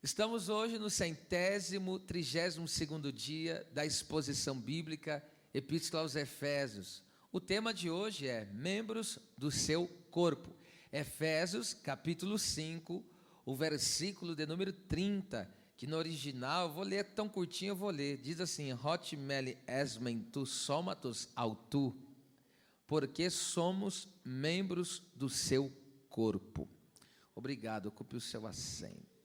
Estamos hoje no 132º dia da exposição bíblica Epístola aos Efésios. O tema de hoje é membros do seu corpo. Efésios, capítulo 5, o versículo de número 30, que no original, eu vou ler tão curtinho, eu vou ler. Diz assim: Hot meli esmen tu somatos autu, porque somos membros do seu corpo. Obrigado, ocupe o seu assento.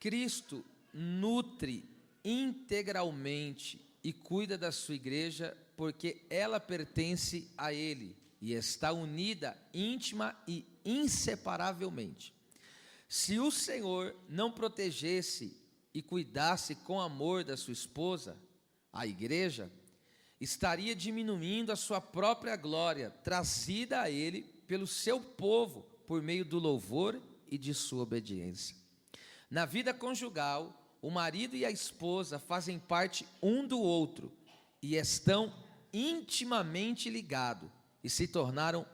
Cristo nutre integralmente e cuida da sua igreja porque ela pertence a Ele e está unida íntima e inseparavelmente. Se o Senhor não protegesse e cuidasse com amor da sua esposa, a igreja, estaria diminuindo a sua própria glória, trazida a Ele pelo seu povo, por meio do louvor e de sua obediência. Na vida conjugal, o marido e a esposa fazem parte um do outro e estão intimamente ligados e se tornaram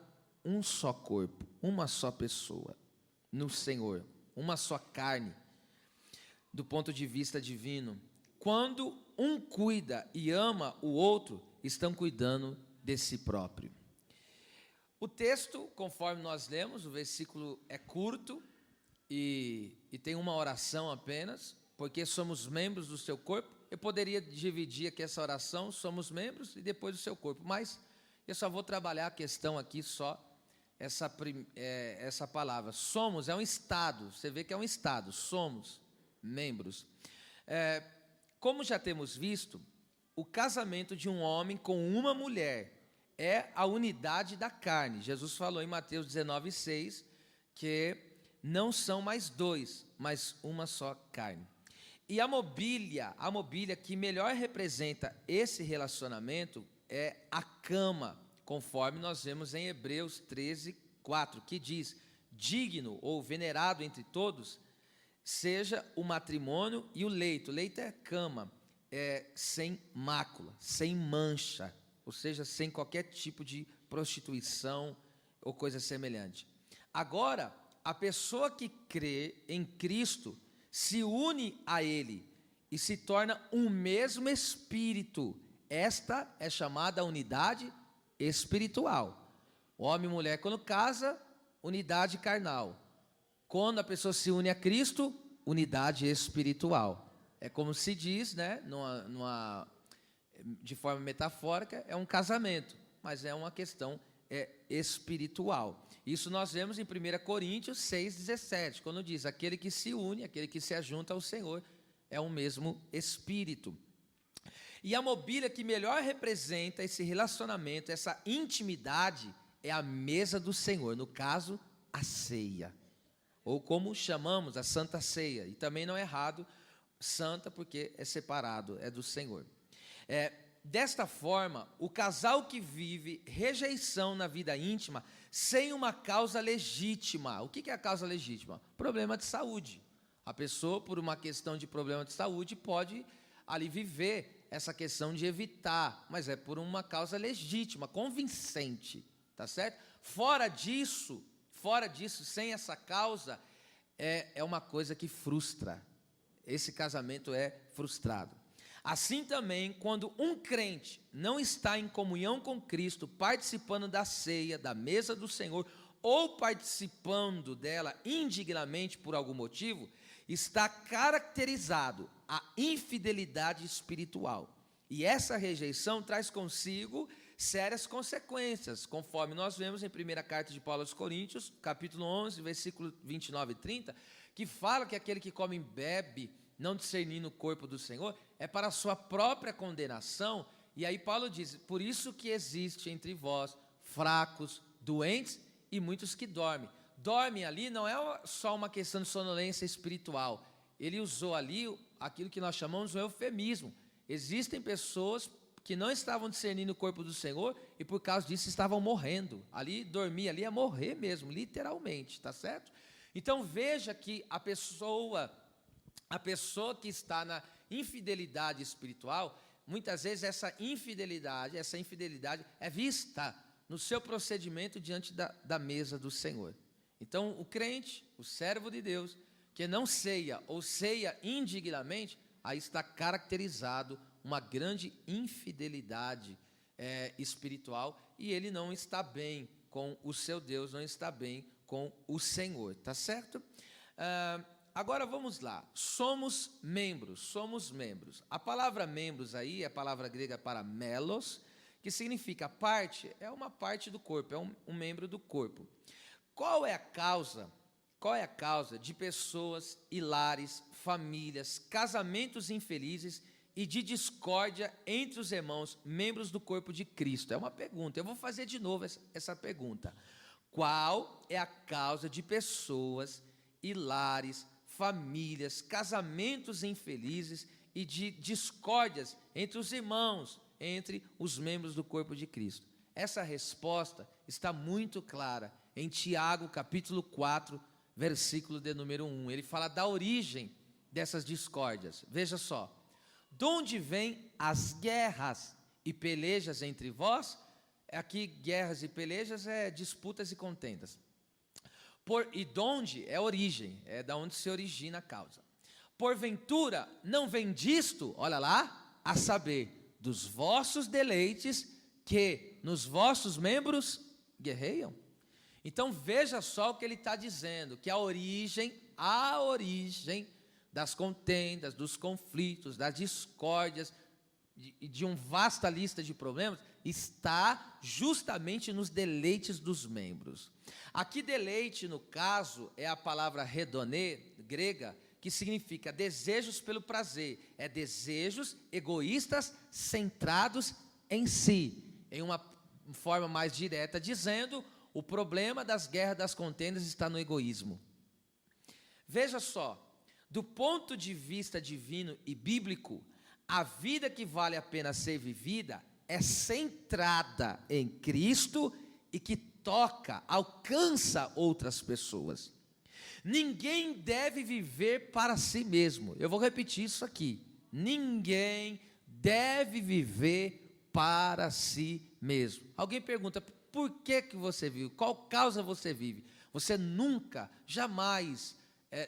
um só corpo, uma só pessoa no Senhor, uma só carne, do ponto de vista divino. Quando um cuida e ama o outro, estão cuidando de si próprio. O texto, conforme nós lemos, o versículo é curto e tem uma oração apenas, porque somos membros do seu corpo. Eu poderia dividir aqui essa oração, somos membros e depois do seu corpo, mas eu só vou trabalhar a questão aqui, só essa palavra. Somos é um estado, você vê que é um estado, somos membros. Como já temos visto, o casamento de um homem com uma mulher é a unidade da carne. Jesus falou em Mateus 19:6 que não são mais dois, mas uma só carne. E a mobília que melhor representa esse relacionamento é a cama, conforme nós vemos em Hebreus 13:4, que diz: digno ou venerado entre todos seja o matrimônio e o leito. O leito é cama, sem mácula, sem mancha, ou seja, sem qualquer tipo de prostituição ou coisa semelhante. Agora, a pessoa que crê em Cristo se une a Ele e se torna um mesmo espírito. Esta é chamada unidade espiritual. Homem e mulher, quando casa, unidade carnal. Quando a pessoa se une a Cristo, unidade espiritual. É como se diz, né, de forma metafórica, é um casamento, mas é uma questão espiritual. Isso nós vemos em 1 Coríntios 6:17, quando diz: aquele que se une, aquele que se ajunta ao Senhor, é um mesmo espírito. E a mobília que melhor representa esse relacionamento, essa intimidade, é a mesa do Senhor, no caso, a ceia, ou como chamamos, a Santa Ceia. E também não é errado, santa, porque é separado, é do Senhor. Desta forma, o casal que vive rejeição na vida íntima sem uma causa legítima. O que é a causa legítima? Problema de saúde. A pessoa, por uma questão de problema de saúde, pode ali viver essa questão de evitar, mas é por uma causa legítima, convincente, tá certo? Fora disso, sem essa causa, é uma coisa que frustra. Esse casamento é frustrado. Assim também, quando um crente não está em comunhão com Cristo, participando da ceia, da mesa do Senhor, ou participando dela indignamente por algum motivo, está caracterizado a infidelidade espiritual. E essa rejeição traz consigo sérias consequências, conforme nós vemos em 1ª carta de Paulo aos Coríntios, capítulo 11, versículo 29 e 30, que fala que aquele que come e bebe, não discernindo o corpo do Senhor, é para a sua própria condenação. E aí Paulo diz: por isso que existe entre vós fracos, doentes e muitos que dormem. Dormem ali não é só uma questão de sonolência espiritual. Ele usou ali aquilo que nós chamamos de um eufemismo. Existem pessoas que não estavam discernindo o corpo do Senhor e por causa disso estavam morrendo. Ali, dormir ali é morrer mesmo, literalmente, tá certo? Então veja que a pessoa que está na infidelidade espiritual, muitas vezes essa infidelidade é vista no seu procedimento diante da mesa do Senhor. Então, o crente, o servo de Deus, que não ceia ou ceia indignamente, aí está caracterizado uma grande infidelidade espiritual, e ele não está bem com o seu Deus, não está bem com o Senhor, tá certo? Agora vamos lá, somos membros. A palavra membros aí é a palavra grega para melos, que significa parte, é uma parte do corpo, é um membro do corpo. Qual é a causa de pessoas e lares, famílias, casamentos infelizes e de discórdia entre os irmãos, membros do corpo de Cristo? É uma pergunta, eu vou fazer de novo essa pergunta. Qual é a causa de pessoas e lares, famílias, casamentos infelizes e de discórdias entre os irmãos, entre os membros do corpo de Cristo? Essa resposta está muito clara em Tiago, capítulo 4, versículo de número 1. Ele fala da origem dessas discórdias. Veja só. De onde vêm as guerras e pelejas entre vós? Aqui, guerras e pelejas é disputas e contendas. E de onde é origem, é da onde se origina a causa. Porventura, não vem disto, olha lá, a saber, dos vossos deleites, que nos vossos membros guerreiam? Então veja só o que ele está dizendo, que a origem das contendas, dos conflitos, das discórdias, de uma vasta lista de problemas, está justamente nos deleites dos membros. Aqui deleite, no caso, é a palavra redonê, grega, que significa desejos pelo prazer, é desejos egoístas centrados em si, em uma forma mais direta, dizendo, o problema das guerras, das contendas está no egoísmo. Veja só, do ponto de vista divino e bíblico, a vida que vale a pena ser vivida é centrada em Cristo e que alcança outras pessoas. Ninguém deve viver para si mesmo. Eu vou repetir isso aqui. Ninguém deve viver para si mesmo. Alguém pergunta, por que você vive? Qual causa você vive? Você nunca, jamais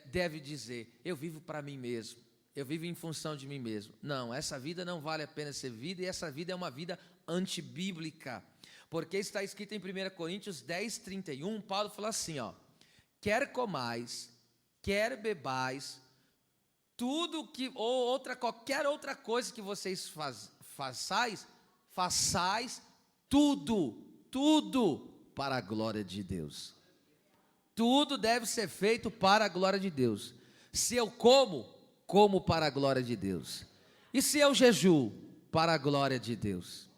deve dizer, eu vivo para mim mesmo. Eu vivo em função de mim mesmo. Não, essa vida não vale a pena ser vivida, e essa vida é uma vida antibíblica. Porque está escrito em 1 Coríntios 10, 31, Paulo fala assim, quer comais, quer bebais, qualquer outra coisa que vocês façais tudo para a glória de Deus. Tudo deve ser feito para a glória de Deus. Se eu como para a glória de Deus. E se eu jejuo, para a glória de Deus.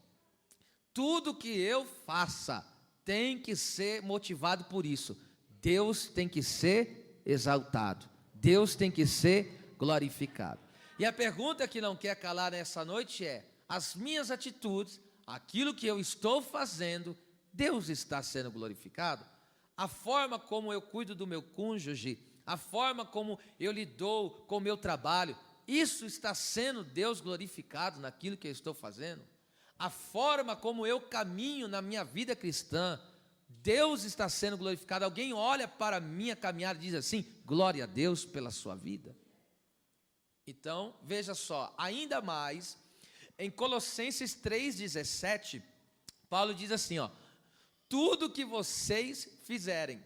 Tudo que eu faça tem que ser motivado por isso. Deus tem que ser exaltado. Deus tem que ser glorificado. E a pergunta que não quer calar nessa noite é, as minhas atitudes, aquilo que eu estou fazendo, Deus está sendo glorificado? A forma como eu cuido do meu cônjuge, a forma como eu lido com o meu trabalho, isso está sendo Deus glorificado naquilo que eu estou fazendo? A forma como eu caminho na minha vida cristã, Deus está sendo glorificado? Alguém olha para a minha caminhada e diz assim, glória a Deus pela sua vida? Então, veja só, ainda mais, em Colossenses 3,17, Paulo diz assim, tudo que vocês fizerem,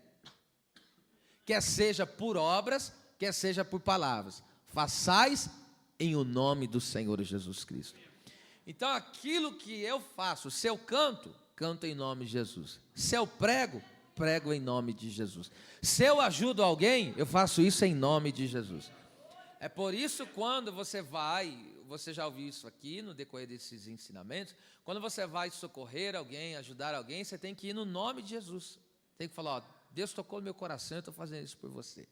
quer seja por obras, quer seja por palavras, façais em o nome do Senhor Jesus Cristo. Então, aquilo que eu faço, se eu canto em nome de Jesus. Se eu prego em nome de Jesus. Se eu ajudo alguém, eu faço isso em nome de Jesus. É por isso, quando você já ouviu isso aqui no decorrer desses ensinamentos, quando você vai socorrer alguém, ajudar alguém, você tem que ir no nome de Jesus. Tem que falar, Deus tocou no meu coração, eu estou fazendo isso por você.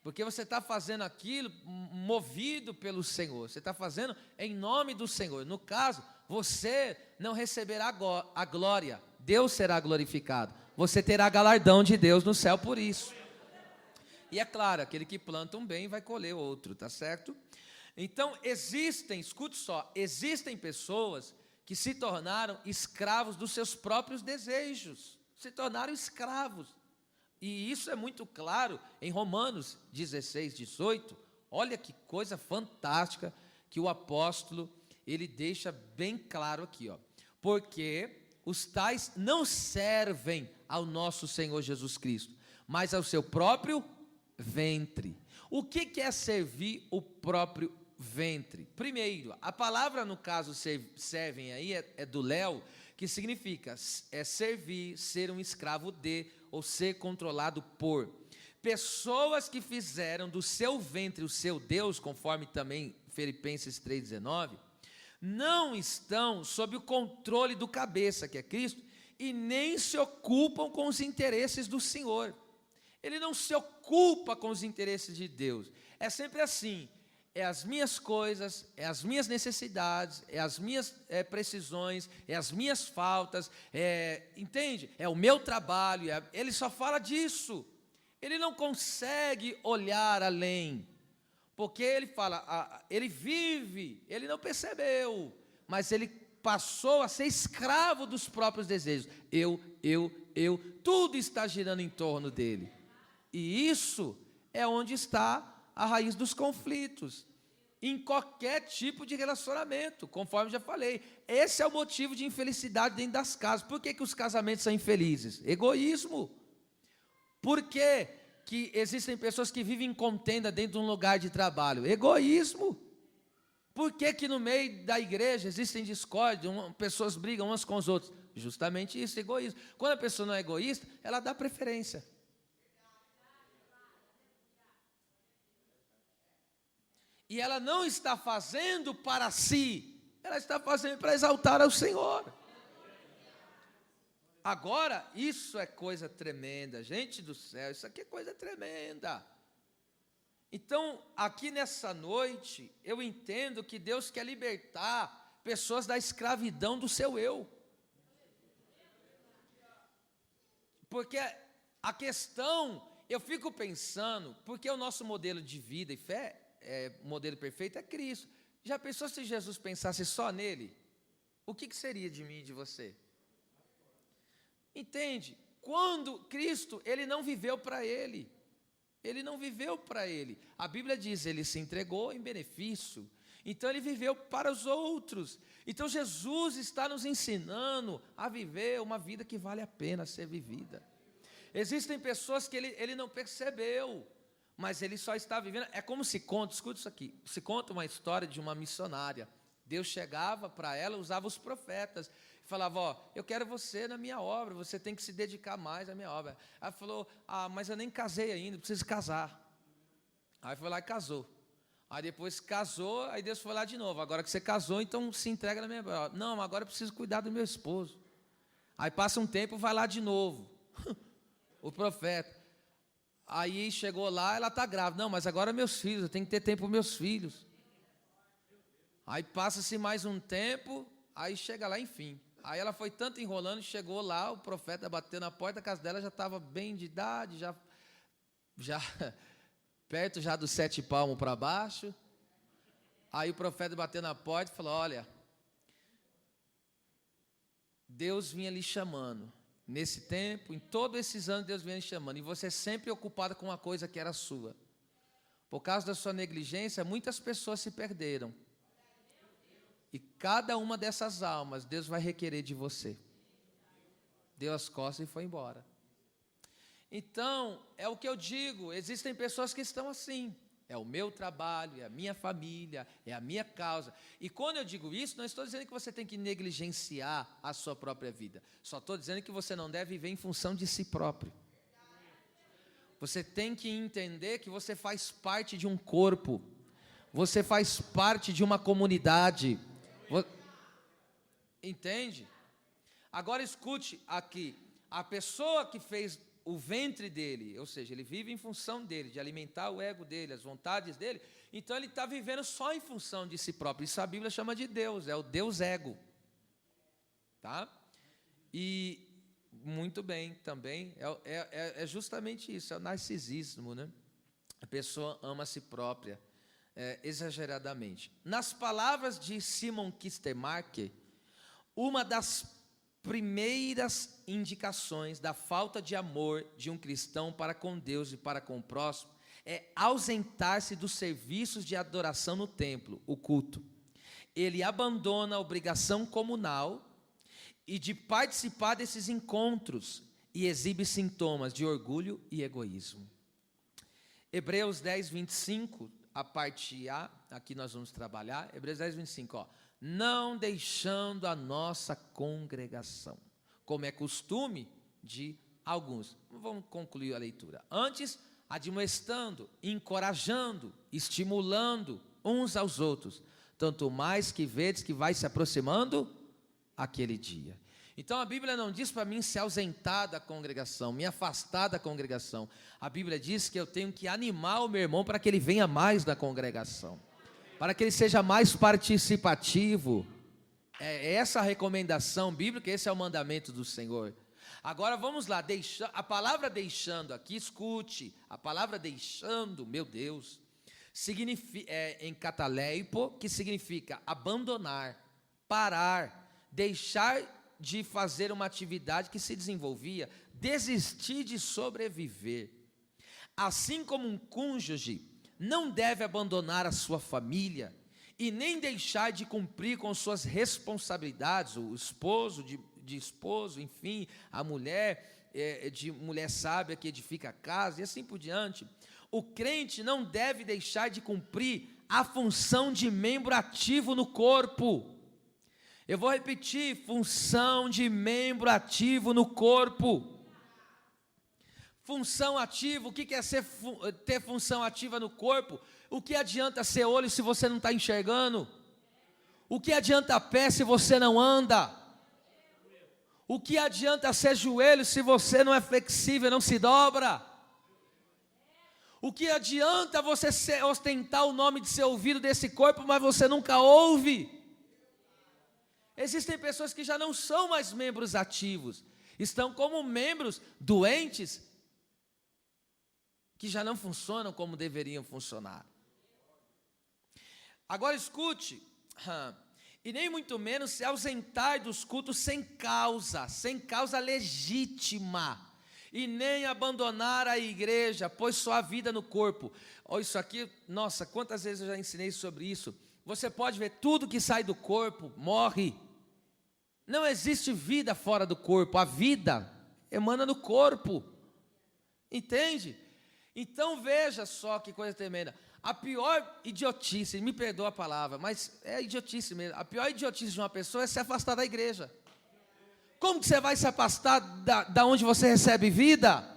Porque você está fazendo aquilo movido pelo Senhor, você está fazendo em nome do Senhor. No caso, você não receberá a glória, Deus será glorificado. Você terá galardão de Deus no céu por isso. E é claro, aquele que planta um bem vai colher outro, tá certo? Então, escute só, existem pessoas que se tornaram escravos dos seus próprios desejos, se tornaram escravos. E isso é muito claro em Romanos 16, 18. Olha que coisa fantástica que o apóstolo, ele deixa bem claro aqui, ó. Porque os tais não servem ao nosso Senhor Jesus Cristo, mas ao seu próprio ventre. O que é servir o próprio ventre? Primeiro, a palavra no caso servem aí é do Léo, que significa servir, ser um escravo de, ou ser controlado por. Pessoas que fizeram do seu ventre o seu Deus, conforme também Filipenses 3,19, não estão sob o controle do cabeça, que é Cristo, e nem se ocupam com os interesses do Senhor. Ele não se ocupa com os interesses de Deus. É sempre assim, é as minhas coisas, é as minhas necessidades, é as minhas precisões, é as minhas faltas, entende? É o meu trabalho, ele só fala disso. Ele não consegue olhar além, porque ele fala, ele vive, ele não percebeu, mas ele passou a ser escravo dos próprios desejos. Tudo está girando em torno dele. E isso é onde está a raiz dos conflitos, em qualquer tipo de relacionamento, conforme já falei. Esse é o motivo de infelicidade dentro das casas. Por que os casamentos são infelizes? Egoísmo. Por que existem pessoas que vivem em contenda dentro de um lugar de trabalho? Egoísmo. Por que no meio da igreja existem discórdia, pessoas brigam umas com os outros? Justamente isso, egoísmo. Quando a pessoa não é egoísta, ela dá preferência. E ela não está fazendo para si, ela está fazendo para exaltar ao Senhor. Agora, isso é coisa tremenda, gente do céu, isso aqui é coisa tremenda. Então, aqui nessa noite, eu entendo que Deus quer libertar pessoas da escravidão do seu eu. Porque a questão, eu fico pensando, porque o nosso modelo de vida e fé, o modelo perfeito é Cristo. Já pensou se Jesus pensasse só nele? O que seria de mim e de você? Entende? Quando Cristo, ele não viveu para ele. Ele não viveu para ele. A Bíblia diz, ele se entregou em benefício. Então ele viveu para os outros. Então Jesus está nos ensinando a viver uma vida que vale a pena ser vivida. Existem pessoas que ele não percebeu, mas ele só está vivendo. É como se conta, escuta isso aqui, se conta uma história de uma missionária. Deus chegava para ela, usava os profetas, falava, ó, eu quero você na minha obra, você tem que se dedicar mais à minha obra. Ela falou, mas eu nem casei ainda, preciso casar. Aí foi lá e casou. Aí depois casou, aí Deus foi lá de novo, agora que você casou, então se entrega na minha obra. Não, agora eu preciso cuidar do meu esposo. Aí passa um tempo, vai lá de novo, o profeta. Aí chegou lá, ela está grávida. Não, mas agora meus filhos, eu tenho que ter tempo para meus filhos. Aí passa-se mais um tempo, aí chega lá, enfim. Aí ela foi tanto enrolando, chegou lá, o profeta bateu na porta da casa dela, já estava bem de idade, já perto já dos 7 palmos para baixo. Aí o profeta bateu na porta e falou, olha, Deus vinha lhe chamando. Nesse tempo, em todos esses anos, Deus vinha lhe chamando. E você sempre ocupada com uma coisa que era sua. Por causa da sua negligência, muitas pessoas se perderam. E cada uma dessas almas, Deus vai requerer de você. Deu as costas e foi embora. Então, é o que eu digo, existem pessoas que estão assim. É o meu trabalho, é a minha família, é a minha causa. E quando eu digo isso, não estou dizendo que você tem que negligenciar a sua própria vida. Só estou dizendo que você não deve viver em função de si próprio. Você tem que entender que você faz parte de um corpo. Você faz parte de uma comunidade. Entende? Agora escute aqui. A pessoa que fez o ventre dele, ou seja, ele vive em função dele, de alimentar o ego dele, as vontades dele, então ele está vivendo só em função de si próprio. Isso a Bíblia chama de Deus, é o Deus ego. Tá? E muito bem também, é justamente isso, é o narcisismo, né? A pessoa ama a si própria, exageradamente. Nas palavras de Simon Kistemaker, Uma das primeiras indicações da falta de amor de um cristão para com Deus e para com o próximo é ausentar-se dos serviços de adoração no templo, o culto. Ele abandona a obrigação comunal e de participar desses encontros e exibe sintomas de orgulho e egoísmo. Hebreus 10, 25, a parte A, aqui nós vamos trabalhar, Hebreus 10, 25, ó. Não deixando a nossa congregação, como é costume de alguns. Vamos concluir a leitura. Antes, admoestando, encorajando, estimulando uns aos outros, tanto mais que vedes que vai se aproximando aquele dia. Então a Bíblia não diz para mim se ausentar da congregação, me afastar da congregação. A Bíblia diz que eu tenho que animar o meu irmão para que ele venha mais da congregação, para que ele seja mais participativo. É essa a recomendação bíblica, esse é o mandamento do Senhor. Agora vamos lá, a palavra deixando aqui, escute, a palavra deixando, meu Deus, significa, em cataleipo, que significa abandonar, parar, deixar de fazer uma atividade que se desenvolvia, desistir de sobreviver. Assim como um cônjuge não deve abandonar a sua família e nem deixar de cumprir com suas responsabilidades, o esposo de esposo, enfim, a mulher de mulher sábia que edifica a casa e assim por diante. O crente não deve deixar de cumprir a função de membro ativo no corpo. Eu vou repetir, função de membro ativo no corpo. Função ativa, o que é ter função ativa no corpo? O que adianta ser olho se você não está enxergando? O que adianta pé se você não anda? O que adianta ser joelho se você não é flexível, não se dobra? O que adianta você ostentar o nome de ser ouvido desse corpo, mas você nunca ouve? Existem pessoas que já não são mais membros ativos, estão como membros doentes, que já não funcionam como deveriam funcionar. Agora escute, e nem muito menos se ausentar dos cultos sem causa legítima, e nem abandonar a igreja, pois só há vida no corpo. Olha isso aqui, nossa, quantas vezes eu já ensinei sobre isso. Você pode ver, tudo que sai do corpo morre. Não existe vida fora do corpo, a vida emana do corpo, entende? Então veja só que coisa tremenda. A pior idiotice, me perdoa a palavra, mas é idiotice mesmo. A pior idiotice de uma pessoa é se afastar da igreja. Como que você vai se afastar da onde você recebe vida?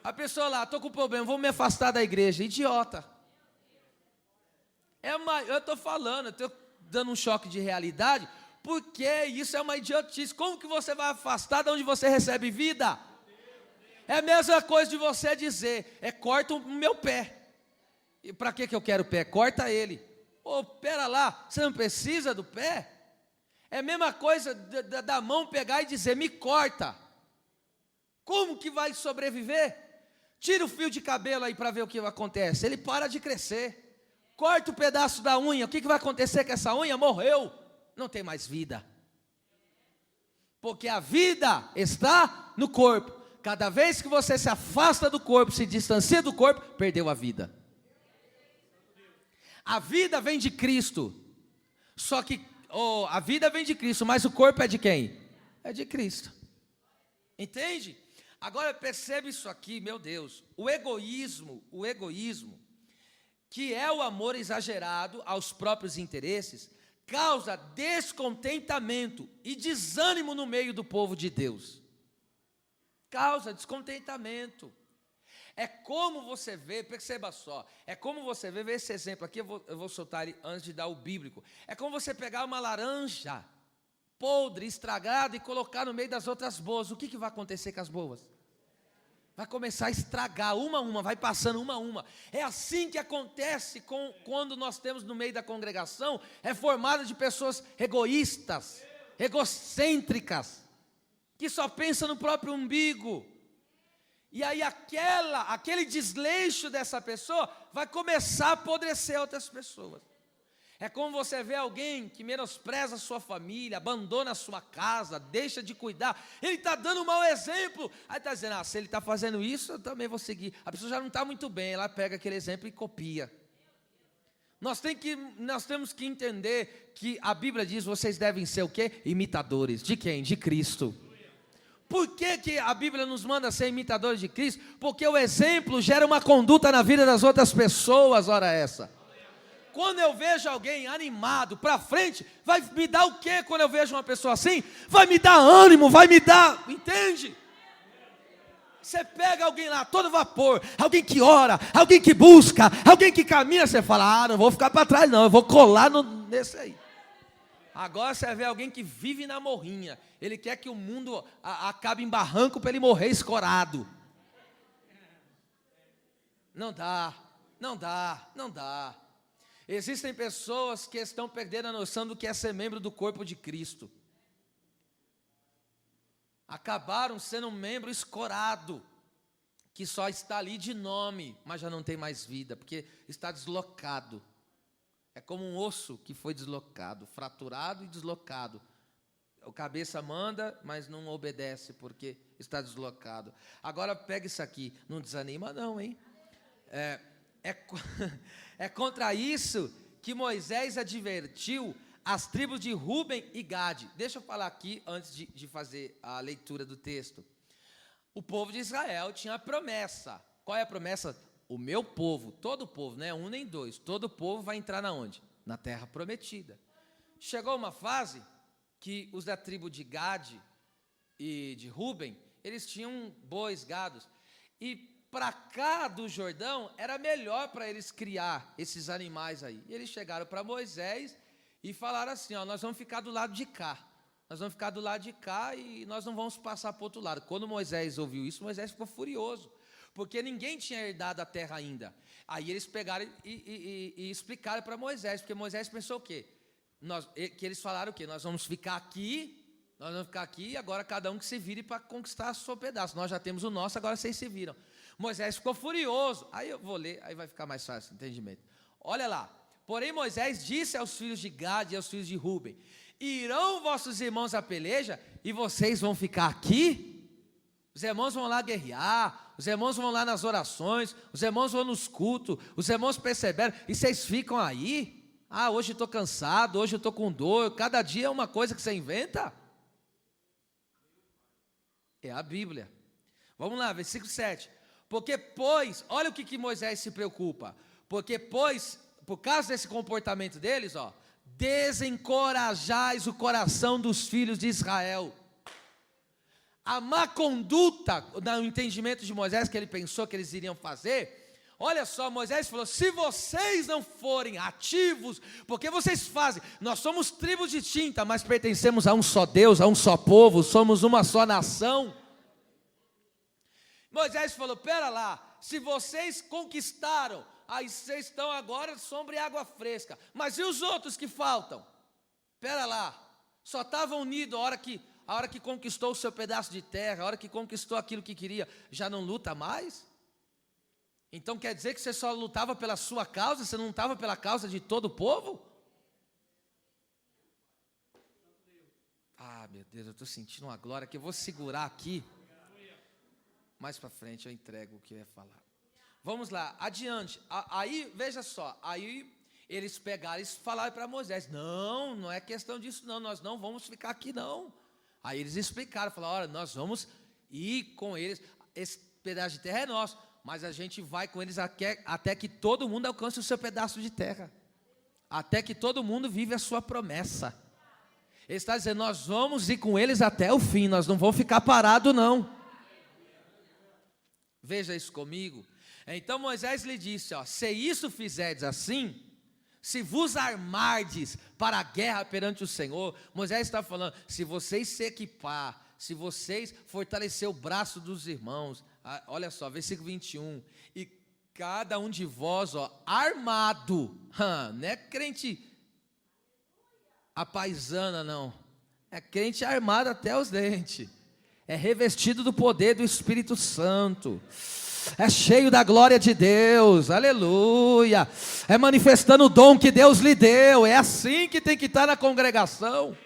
A pessoa lá, estou com problema, vou me afastar da igreja. Idiota. Eu estou falando, estou dando um choque de realidade, porque isso é uma idiotice. Como que você vai afastar de onde você recebe vida? É a mesma coisa de você dizer, corta o meu pé. E para que eu quero o pé? Corta ele. Pera lá, você não precisa do pé? É a mesma coisa da mão pegar e dizer, me corta. Como que vai sobreviver? Tira o fio de cabelo aí para ver o que acontece. Ele para de crescer. Corta o pedaço da unha, o que vai acontecer com essa unha? Morreu. Não tem mais vida. Porque a vida está no corpo. Cada vez que você se afasta do corpo, se distancia do corpo, perdeu a vida. A vida vem de Cristo. Só que a vida vem de Cristo, mas o corpo é de quem? É de Cristo. Entende? Agora percebe isso aqui, meu Deus. O egoísmo, que é o amor exagerado aos próprios interesses, causa descontentamento e desânimo no meio do povo de Deus. Causa descontentamento. É como você vê, perceba só, é como você vê esse exemplo aqui, eu vou soltar ele antes de dar o bíblico. É como você pegar uma laranja podre, estragada e colocar no meio das outras boas. O que vai acontecer com as boas? Vai começar a estragar uma a uma, vai passando uma a uma. É assim que acontece quando nós temos no meio da congregação, é formada de pessoas egoístas, egocêntricas, que só pensam no próprio umbigo. E aí aquele desleixo dessa pessoa vai começar a apodrecer outras pessoas. É como você vê alguém que menospreza a sua família, abandona a sua casa, deixa de cuidar. Ele está dando um mau exemplo. Aí está dizendo, se ele está fazendo isso, eu também vou seguir. A pessoa já não está muito bem, ela pega aquele exemplo e copia. Nós temos que entender que a Bíblia diz, vocês devem ser o quê? Imitadores. De quem? De Cristo. Por que a Bíblia nos manda ser imitadores de Cristo? Porque o exemplo gera uma conduta na vida das outras pessoas, ora essa. Quando eu vejo alguém animado para frente, vai me dar o quê quando eu vejo uma pessoa assim? Vai me dar ânimo, vai me dar, entende? Você pega alguém lá, todo vapor, alguém que ora, alguém que busca, alguém que caminha, você fala, não vou ficar para trás não, eu vou colar nesse aí. Agora você vê alguém que vive na morrinha, ele quer que o mundo acabe em barranco para ele morrer escorado. Não dá. Existem pessoas que estão perdendo a noção do que é ser membro do corpo de Cristo. Acabaram sendo um membro escorado, que só está ali de nome, mas já não tem mais vida, porque está deslocado. É como um osso que foi deslocado, fraturado e deslocado. A cabeça manda, mas não obedece, porque está deslocado. Agora pega isso aqui, não desanima não, hein? É contra isso que Moisés advertiu as tribos de Ruben e Gade. Deixa eu falar aqui, antes de fazer a leitura do texto. O povo de Israel tinha a promessa. Qual é a promessa? O meu povo, todo o povo, não é um nem dois, todo o povo vai entrar na onde? Na terra prometida. Chegou uma fase que os da tribo de Gade e de Ruben, eles tinham bois, gados, e para cá do Jordão, era melhor para eles criar esses animais aí. E eles chegaram para Moisés e falaram assim, nós vamos ficar do lado de cá. Nós vamos ficar do lado de cá e nós não vamos passar para o outro lado. Quando Moisés ouviu isso, Moisés ficou furioso, porque ninguém tinha herdado a terra ainda. Aí eles pegaram e explicaram para Moisés, porque Moisés pensou o quê? Que eles falaram o quê? Nós vamos ficar aqui e agora cada um que se vire para conquistar o seu pedaço. Nós já temos o nosso, agora vocês se viram. Moisés ficou furioso. Aí eu vou ler, aí vai ficar mais fácil o entendimento. Olha lá. Porém Moisés disse aos filhos de Gade e aos filhos de Ruben, irão vossos irmãos à peleja e vocês vão ficar aqui? Os irmãos vão lá guerrear, os irmãos vão lá nas orações, os irmãos vão nos cultos, os irmãos perceberam, e vocês ficam aí? Hoje eu estou cansado, hoje eu estou com dor, cada dia é uma coisa que você inventa? É a Bíblia. Vamos lá, versículo 7. Porque, pois, olha o que Moisés se preocupa. Porque, pois, por causa desse comportamento deles, desencorajais o coração dos filhos de Israel. A má conduta, no entendimento de Moisés, que ele pensou que eles iriam fazer, olha só, Moisés falou, se vocês não forem ativos, porque vocês fazem, nós somos tribos distintas, mas pertencemos a um só Deus, a um só povo, somos uma só nação. Moisés falou, pera lá, se vocês conquistaram, aí vocês estão agora sombra e água fresca, mas e os outros que faltam? Pera lá, só estavam unidos a hora que conquistou o seu pedaço de terra, a hora que conquistou aquilo que queria, já não luta mais? Então quer dizer que você só lutava pela sua causa, você não lutava pela causa de todo o povo? Meu Deus, eu estou sentindo uma glória que eu vou segurar aqui. Mais para frente eu entrego o que eu ia falar. Vamos lá, adiante. Aí, veja só, aí eles pegaram e falaram para Moisés, não é questão disso não, nós não vamos ficar aqui não. Aí eles explicaram, falaram, olha, nós vamos ir com eles, esse pedaço de terra é nosso, mas a gente vai com eles até que todo mundo alcance o seu pedaço de terra, até que todo mundo vive a sua promessa. Ele está dizendo, nós vamos ir com eles até o fim, nós não vamos ficar parados não. Veja isso comigo. Então Moisés lhe disse, se isso fizerdes assim, se vos armardes para a guerra perante o Senhor, Moisés está falando, se vocês se equipar, se vocês fortalecer o braço dos irmãos, olha só, versículo 21, e cada um de vós, armado, não é crente a paisana não, é crente armado até os dentes, é revestido do poder do Espírito Santo, é cheio da glória de Deus, aleluia, é manifestando o dom que Deus lhe deu. É assim que tem que estar na congregação.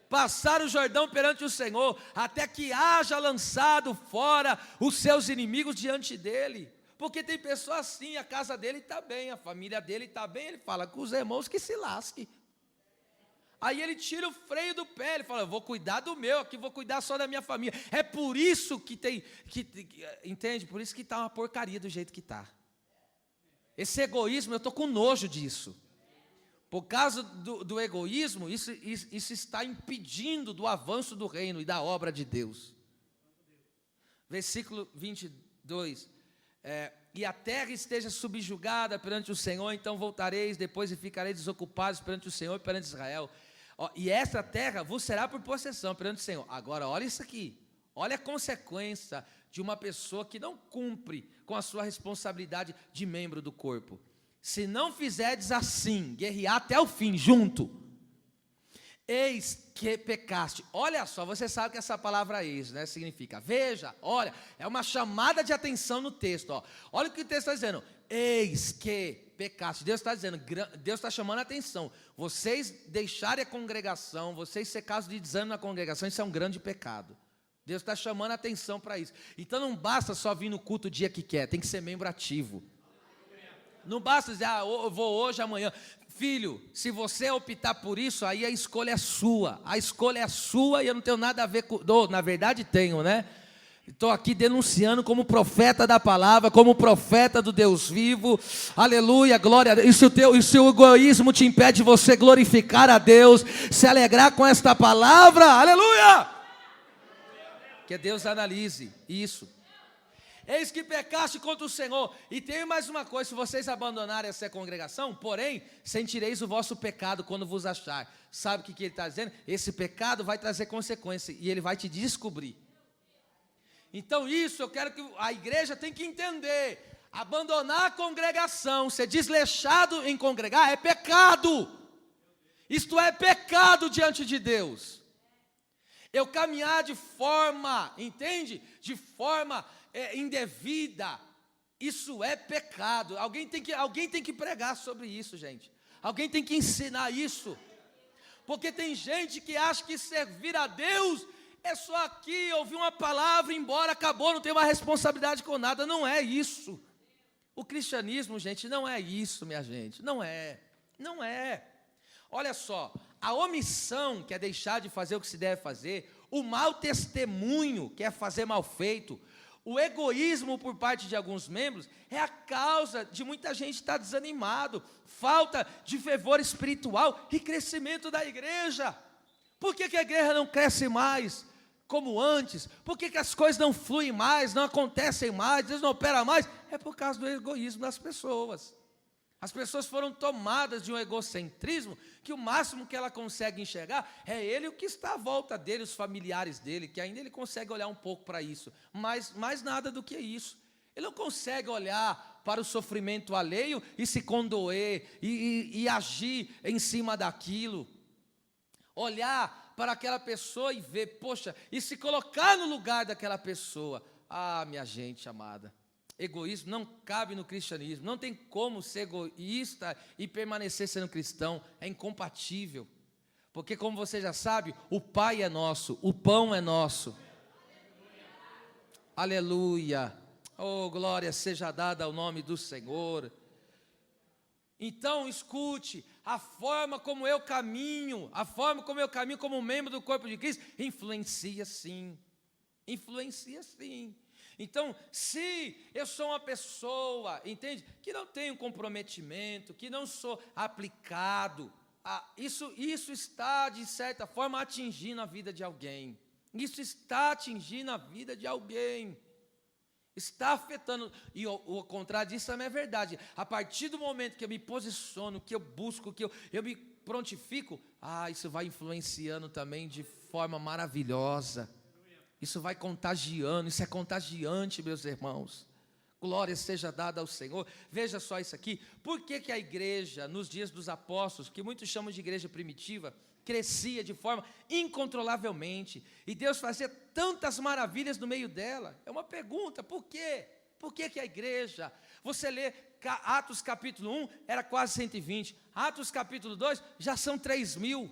Passar o Jordão perante o Senhor, até que haja lançado fora os seus inimigos diante dele. Porque tem pessoa assim, a casa dele está bem, a família dele está bem, ele fala com os irmãos que se lasque. Aí ele tira o freio do pé, ele fala, eu vou cuidar do meu, aqui vou cuidar só da minha família. É por isso que tem, entende? Por isso que está uma porcaria do jeito que está. Esse egoísmo, eu estou com nojo disso. Por causa do egoísmo, isso está impedindo do avanço do reino e da obra de Deus. Versículo 22. E a terra esteja subjugada perante o Senhor, então voltareis depois e ficareis desocupados perante o Senhor e perante Israel. E esta terra vos será por possessão perante o Senhor. Agora, olha isso aqui. Olha a consequência de uma pessoa que não cumpre com a sua responsabilidade de membro do corpo. Se não fizerdes assim, guerrear até o fim, junto, eis que pecaste. Olha só, você sabe que essa palavra eis, né, significa, veja, olha, é uma chamada de atenção no texto, ó. Olha o que o texto está dizendo, eis que pecaste. Deus está dizendo, Deus está chamando a atenção, vocês deixarem a congregação, vocês ser caso de desânimo na congregação, isso é um grande pecado. Deus está chamando a atenção para isso. Então não basta só vir no culto o dia que quer, tem que ser membro ativo. Não basta dizer, eu vou hoje, amanhã. Filho, se você optar por isso, aí a escolha é sua. A escolha é sua e eu não tenho nada a ver com... Na verdade tenho, né? Estou aqui denunciando como profeta da palavra, como profeta do Deus vivo. Aleluia, glória a Deus. E se o egoísmo te impede de você glorificar a Deus, se alegrar com esta palavra, aleluia! Que Deus analise isso. Eis que pecaste contra o Senhor. E tem mais uma coisa, se vocês abandonarem essa congregação, porém, sentireis o vosso pecado quando vos achar. Sabe o que ele está dizendo? Esse pecado vai trazer consequência e ele vai te descobrir. Então isso eu quero que a igreja tem que entender. Abandonar a congregação, ser desleixado em congregar é pecado. Isto é pecado diante de Deus. Eu caminhar de forma, entende? De forma indevida, isso é pecado. Alguém tem que pregar sobre isso, gente. Alguém tem que ensinar isso. Porque tem gente que acha que servir a Deus é só aqui, ouvir uma palavra, ir embora, acabou, não tem uma responsabilidade com nada. Não é isso. O cristianismo, gente, não é isso, minha gente. Não é. Não é. Olha só, a omissão, que é deixar de fazer o que se deve fazer, o mau testemunho, que é fazer mal feito, o egoísmo por parte de alguns membros é a causa de muita gente estar desanimado, falta de fervor espiritual e crescimento da igreja. Por que a igreja não cresce mais como antes? Por que as coisas não fluem mais, não acontecem mais, Deus não opera mais? É por causa do egoísmo das pessoas. As pessoas foram tomadas de um egocentrismo que o máximo que ela consegue enxergar é ele e o que está à volta dele, os familiares dele, que ainda ele consegue olhar um pouco para isso, mas mais nada do que isso. Ele não consegue olhar para o sofrimento alheio e se condoer e agir em cima daquilo. Olhar para aquela pessoa e ver, poxa, e se colocar no lugar daquela pessoa. Ah, minha gente amada. Egoísmo não cabe no cristianismo, não tem como ser egoísta e permanecer sendo cristão, é incompatível, porque como você já sabe, o Pai é nosso, o pão é nosso, aleluia, oh glória seja dada ao nome do Senhor. Então escute, a forma como eu caminho como membro do corpo de Cristo, influencia sim. Então, se eu sou uma pessoa, entende, que não tenho comprometimento, que não sou aplicado, isso está, de certa forma, atingindo a vida de alguém. Isso está atingindo a vida de alguém. Está afetando, e o contrário disso também é verdade. A partir do momento que eu me posiciono, que eu busco, que eu me prontifico, isso vai influenciando também de forma maravilhosa. Isso vai contagiando, isso é contagiante, meus irmãos. Glória seja dada ao Senhor. Veja só isso aqui. Por que que a igreja, nos dias dos apóstolos, que muitos chamam de igreja primitiva, crescia de forma incontrolavelmente, e Deus fazia tantas maravilhas no meio dela? É uma pergunta, por quê? Por que que a igreja, você lê Atos capítulo 1, era quase 120, Atos capítulo 2, já são 3.000,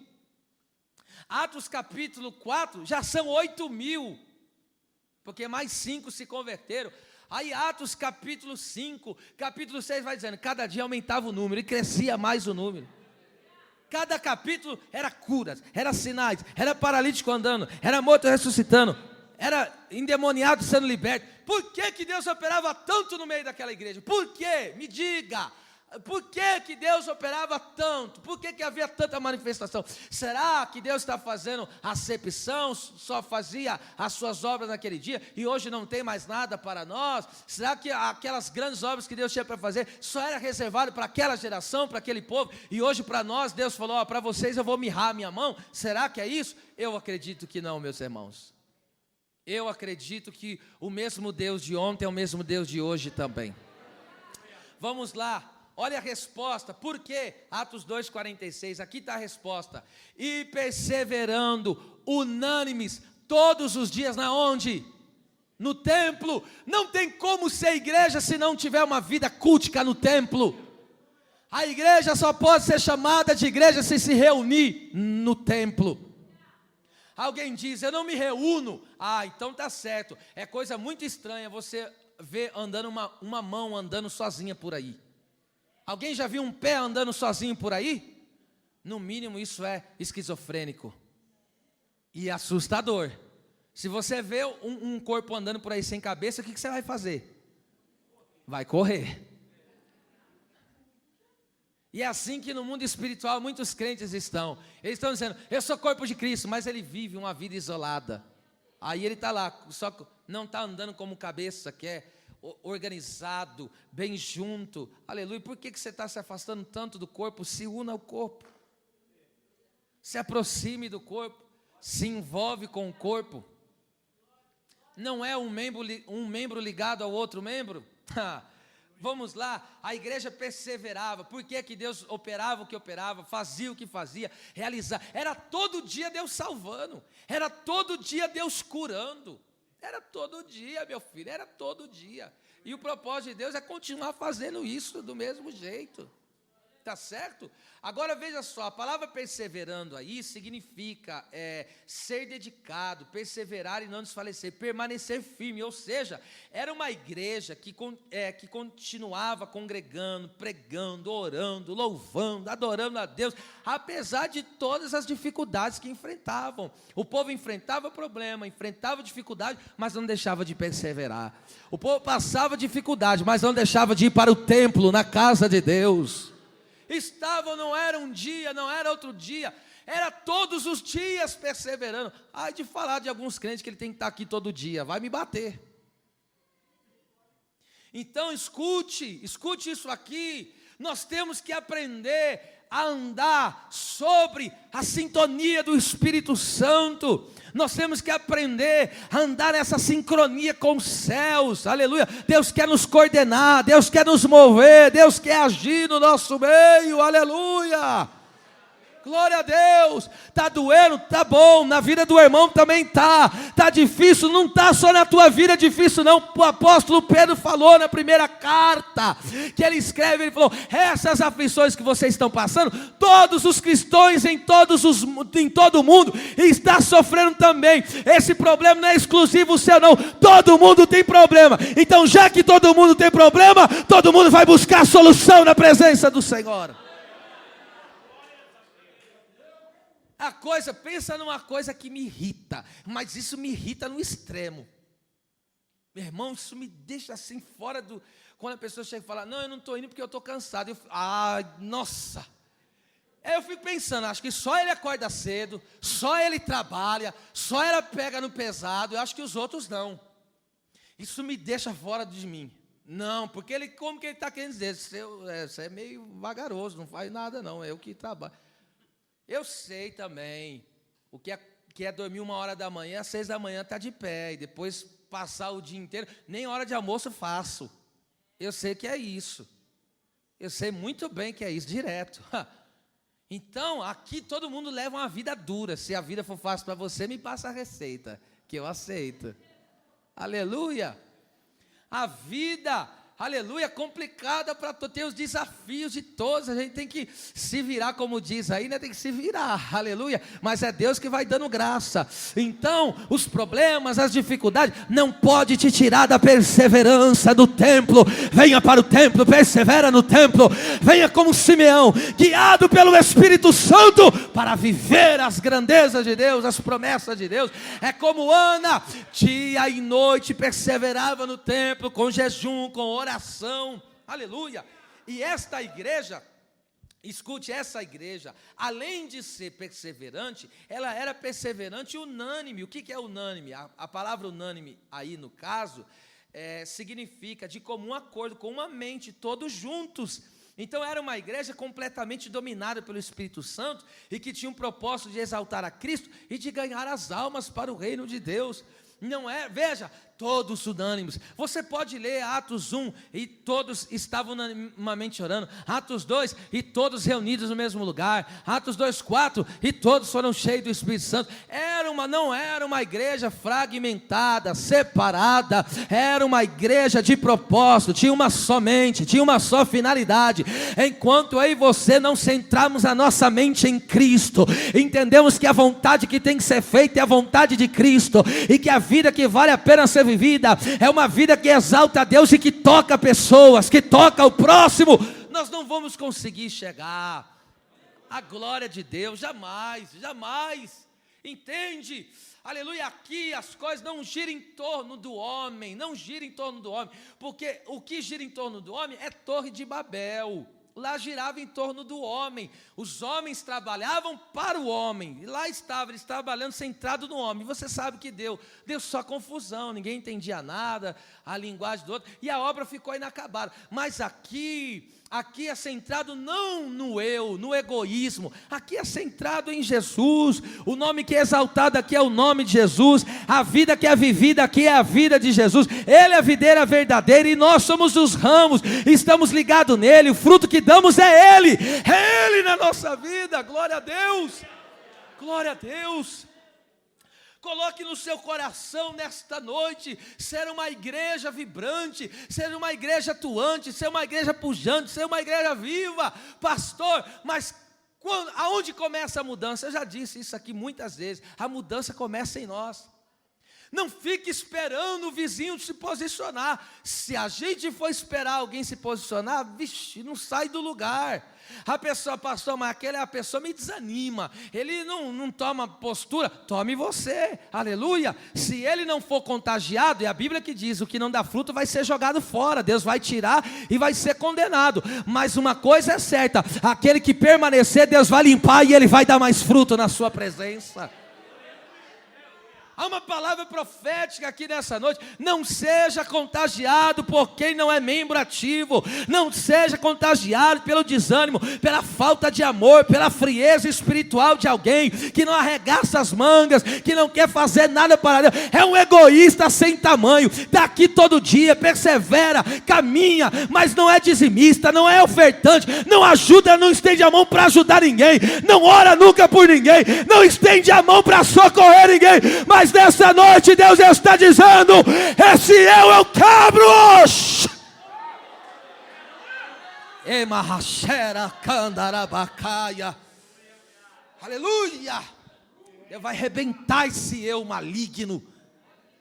Atos capítulo 4, já são 8.000, porque mais 5 se converteram. Aí Atos capítulo 5, capítulo 6 vai dizendo, cada dia aumentava o número, e crescia mais o número. Cada capítulo era curas, era sinais, era paralítico andando, era morto ressuscitando, era endemoniado sendo liberto. Por que que Deus operava tanto no meio daquela igreja? Por quê? Me diga. Por que que Deus operava tanto? Por que que havia tanta manifestação? Será que Deus está fazendo acepção, só fazia as suas obras naquele dia e hoje não tem mais nada para nós? Será que aquelas grandes obras que Deus tinha para fazer só era reservado para aquela geração, para aquele povo, e hoje para nós Deus falou, ó, para vocês eu vou mirrar a minha mão? Será que é isso? Eu acredito que não, meus irmãos. Eu acredito que o mesmo Deus de ontem é o mesmo Deus de hoje também. Vamos lá. Olha a resposta, por quê? Atos 2,46, aqui está a resposta. E perseverando, unânimes, todos os dias, na onde? No templo. Não tem como ser igreja se não tiver uma vida cultica no templo. A igreja só pode ser chamada de igreja se reunir no templo. Alguém diz, eu não me reúno. Ah, então tá certo. É coisa muito estranha você ver andando uma mão andando sozinha por aí. Alguém já viu um pé andando sozinho por aí? No mínimo isso é esquizofrênico e assustador. Se você vê um corpo andando por aí sem cabeça, o que você vai fazer? Vai correr. E é assim que no mundo espiritual muitos crentes estão. Eles estão dizendo, eu sou corpo de Cristo, mas ele vive uma vida isolada. Aí ele está lá, só não está andando como cabeça, que é organizado, bem junto, aleluia. Por que você está se afastando tanto do corpo? Se una ao corpo, se aproxime do corpo, se envolve com o corpo. Não é um membro ligado ao outro membro? Vamos lá, a igreja perseverava. Por que que Deus operava o que operava, fazia o que fazia, realizava? Era todo dia Deus salvando, era todo dia Deus curando. Era todo dia, meu filho, era todo dia. E o propósito de Deus é continuar fazendo isso do mesmo jeito. Tá certo? Agora veja só, a palavra perseverando aí significa ser dedicado, perseverar e não desfalecer, permanecer firme. Ou seja, era uma igreja que continuava congregando, pregando, orando, louvando, adorando a Deus, apesar de todas as dificuldades que enfrentavam. O povo enfrentava problema, enfrentava dificuldade, mas não deixava de perseverar. O povo passava dificuldade, mas não deixava de ir para o templo, na casa de Deus. Estavam, não era um dia, não era outro dia, era todos os dias perseverando. Ai de falar de alguns crentes que ele tem que estar aqui todo dia, vai me bater. Então escute isso aqui. Nós temos que aprender a andar sobre a sintonia do Espírito Santo. Nós temos que aprender a andar nessa sincronia com os céus, aleluia. Deus quer nos coordenar, Deus quer nos mover, Deus quer agir no nosso meio, aleluia. Glória a Deus. Está doendo? Tá bom. Na vida do irmão também tá difícil. Não está só na tua vida difícil não. O apóstolo Pedro falou na primeira carta que ele escreve, ele falou, essas aflições que vocês estão passando, todos os cristãos em todo o mundo está sofrendo também. Esse problema não é exclusivo seu não, todo mundo tem problema. Então já que todo mundo tem problema, todo mundo vai buscar solução na presença do Senhor. Pensa numa coisa que me irrita, mas isso me irrita no extremo. Meu irmão, isso me deixa assim fora do... Quando a pessoa chega e fala, não, eu não estou indo porque eu estou cansado. Nossa! Aí eu fico pensando, acho que só ele acorda cedo, só ele trabalha, só ela pega no pesado, eu acho que os outros não. Isso me deixa fora de mim. Não, porque como que ele está querendo dizer? Você é meio vagaroso, não faz nada não, é eu que trabalho. Eu sei também, o que é dormir 1h da manhã, às 6 da manhã está de pé, e depois passar o dia inteiro, nem hora de almoço faço. Eu sei que é isso. Eu sei muito bem que é isso, direto. Então, aqui todo mundo leva uma vida dura. Se a vida for fácil para você, me passa a receita, que eu aceito. Aleluia. A vida, aleluia, é complicada para ter os desafios de todos. A gente tem que se virar, como diz aí, né? Tem que se virar, aleluia. Mas é Deus que vai dando graça. Então, os problemas, as dificuldades, não pode te tirar da perseverança do templo. Venha para o templo, persevera no templo. Venha como Simeão, guiado pelo Espírito Santo, para viver as grandezas de Deus, as promessas de Deus. É como Ana, dia e noite perseverava no templo, com jejum, com oração, aleluia. E esta igreja, escute, essa igreja, além de ser perseverante, ela era perseverante e unânime. O que é unânime? A palavra unânime aí no caso, significa de comum acordo, com uma mente, todos juntos. Então era uma igreja completamente dominada pelo Espírito Santo e que tinha um propósito de exaltar a Cristo e de ganhar as almas para o reino de Deus. Não é, veja, todos unânimes. Você pode ler Atos 1 e todos estavam unanimemente orando. Atos 2 e todos reunidos no mesmo lugar. Atos 2:4 e todos foram cheios do Espírito Santo. Não era uma igreja fragmentada, separada. Era uma igreja de propósito. Tinha uma só mente, tinha uma só finalidade. Enquanto eu e você não centrarmos a nossa mente em Cristo, entendemos que a vontade que tem que ser feita é a vontade de Cristo, e que a vida que vale a pena ser vivida é uma vida que exalta a Deus e que toca pessoas, que toca o próximo, nós não vamos conseguir chegar à glória de Deus, jamais, jamais. Entende? Aleluia. Aqui as coisas não giram em torno do homem, não giram em torno do homem, porque o que gira em torno do homem é Torre de Babel. Lá girava em torno do homem. Os homens trabalhavam para o homem. E lá estava, eles trabalhando centrado no homem. E você sabe que deu só confusão. Ninguém entendia nada, a linguagem do outro. E a obra ficou inacabada. Mas aqui é centrado não no eu, no egoísmo. Aqui é centrado em Jesus. O nome que é exaltado aqui é o nome de Jesus. A vida que é vivida aqui é a vida de Jesus. Ele é a videira verdadeira e nós somos os ramos. Estamos ligados nele. O fruto que damos é Ele. É Ele na nossa vida. Glória a Deus. Glória a Deus. Coloque no seu coração nesta noite ser uma igreja vibrante, ser uma igreja atuante, ser uma igreja pujante, ser uma igreja viva. Pastor, mas aonde começa a mudança? Eu já disse isso aqui muitas vezes. A mudança começa em nós. Não fique esperando o vizinho se posicionar. Se a gente for esperar alguém se posicionar, vixe, não sai do lugar. A pessoa, pastor, mas a pessoa me desanima. Ele não toma postura. Tome você, aleluia. Se ele não for contagiado, é a Bíblia que diz: o que não dá fruto vai ser jogado fora. Deus vai tirar e vai ser condenado. Mas uma coisa é certa: aquele que permanecer, Deus vai limpar e ele vai dar mais fruto na sua presença. Há uma palavra profética aqui nessa noite. Não seja contagiado por quem não é membro ativo. Não seja contagiado pelo desânimo, pela falta de amor, pela frieza espiritual de alguém que não arregaça as mangas, que não quer fazer nada para Deus. É um egoísta sem tamanho. Está aqui todo dia, persevera, caminha, mas não é dizimista, não é ofertante, não ajuda, não estende a mão para ajudar ninguém, não ora nunca por ninguém, não estende a mão para socorrer ninguém, mas nessa noite Deus está dizendo: esse eu é o cabros. Aleluia. Deus vai arrebentar esse eu maligno,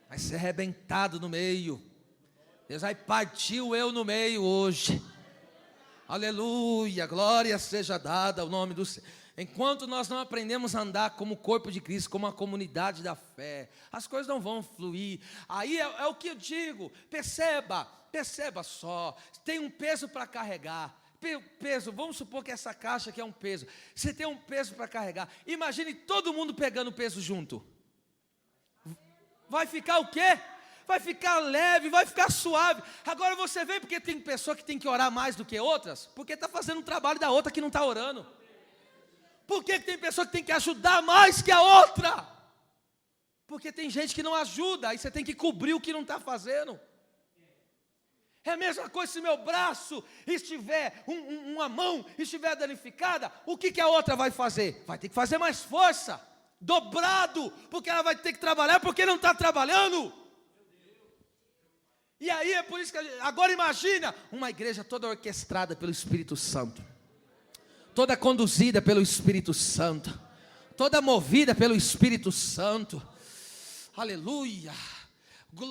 vai ser arrebentado no meio. Deus vai partir o eu no meio hoje. Aleluia, glória seja dada ao nome do Senhor. Enquanto nós não aprendemos a andar como corpo de Cristo, como a comunidade da fé, as coisas não vão fluir. Aí é o que eu digo, perceba só, tem um peso para carregar. Peso, vamos supor que essa caixa aqui é um peso. Você tem um peso para carregar. Imagine todo mundo pegando peso junto. Vai ficar o quê? Vai ficar leve, vai ficar suave. Agora você vê porque tem pessoa que tem que orar mais do que outras? Porque está fazendo um trabalho da outra que não está orando. Por que tem pessoa que tem que ajudar mais que a outra? Porque tem gente que não ajuda, aí você tem que cobrir o que não está fazendo. É a mesma coisa se meu braço estiver, uma mão estiver danificada, o que a outra vai fazer? Vai ter que fazer mais força, dobrado, porque ela vai ter que trabalhar porque não está trabalhando. E aí é por isso que agora imagina uma igreja toda orquestrada pelo Espírito Santo, toda conduzida pelo Espírito Santo, toda movida pelo Espírito Santo, aleluia,